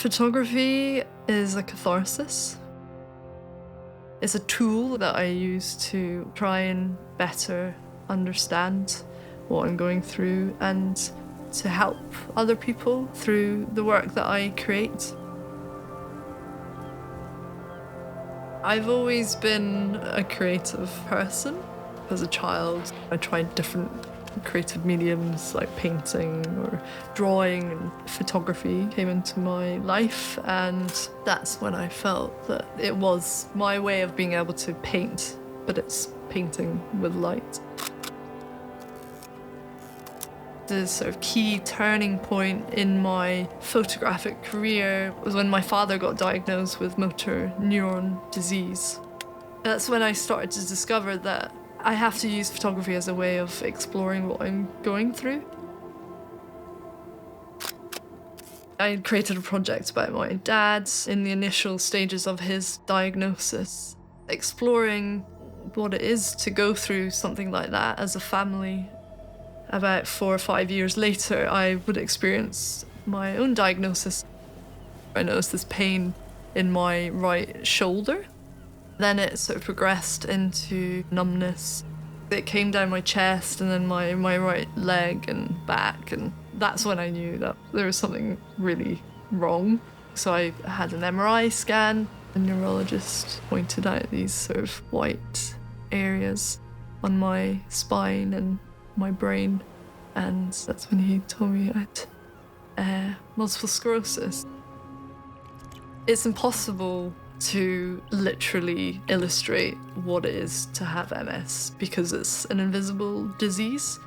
Photography is a catharsis. It's a tool that I use to try and better understand what I'm going through and to help other people through the work that I create. I've always been a creative person. As a child, I tried different creative mediums like painting or drawing, and photography came into my life, and that's when I felt that it was my way of being able to paint, but it's painting with light. The sort of key turning point in my photographic career was when my father got diagnosed with motor-neurone disease. That's when I started to discover that I have to use photography as a way of exploring what I'm going through. I created a project about my dad in the initial stages of his diagnosis, exploring what it is to go through something like that as a family. About 4 or 5 years later, I would experience my own diagnosis. I noticed this pain in my right shoulder. Then it sort of progressed into numbness. It came down my chest and then my right leg and back, and that's when I knew that there was something really wrong. So I had an MRI scan. The neurologist pointed out these sort of white areas on my spine and my brain, and that's when he told me I had multiple sclerosis. It's impossible to literally illustrate what it is to have MS because it's an invisible disease.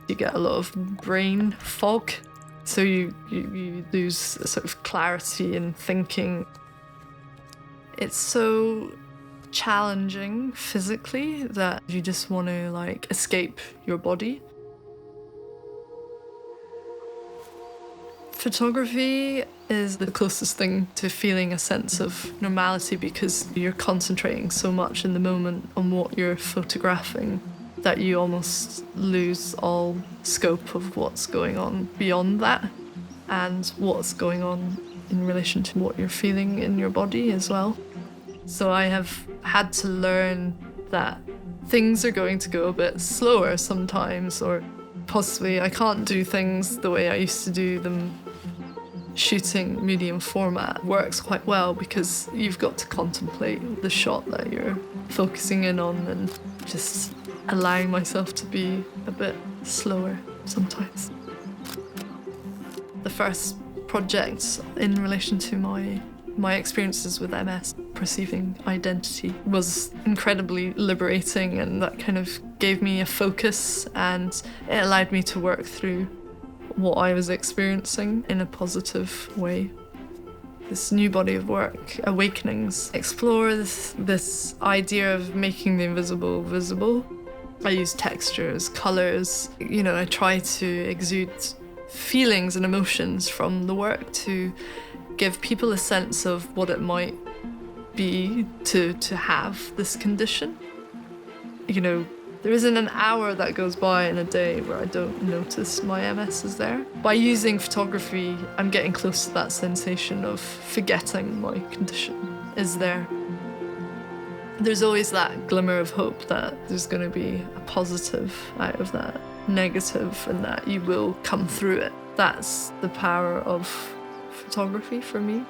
You get a lot of brain fog, so you lose a sort of clarity in thinking. It's so challenging physically that you just want to escape your body. Photography is the closest thing to feeling a sense of normality because you're concentrating so much in the moment on what you're photographing that you almost lose all scope of what's going on beyond that and what's going on in relation to what you're feeling in your body as well. So I have had to learn that things are going to go a bit slower sometimes, or possibly I can't do things the way I used to do them. Shooting medium format works quite well because you've got to contemplate the shot that you're focusing in on and just allowing myself to be a bit slower sometimes. The first project in relation to my experiences with MS, perceiving identity, was incredibly liberating, and that kind of gave me a focus and it allowed me to work through what I was experiencing in a positive way. This new body of work, Awakenings, explores this idea of making the invisible visible. I use textures, colours, I try to exude feelings and emotions from the work to give people a sense of what it might be to have this condition. There isn't an hour that goes by in a day where I don't notice my MS is there. By using photography, I'm getting close to that sensation of forgetting my condition is there. There's always that glimmer of hope that there's going to be a positive out of that negative and that you will come through it. That's the power of photography for me.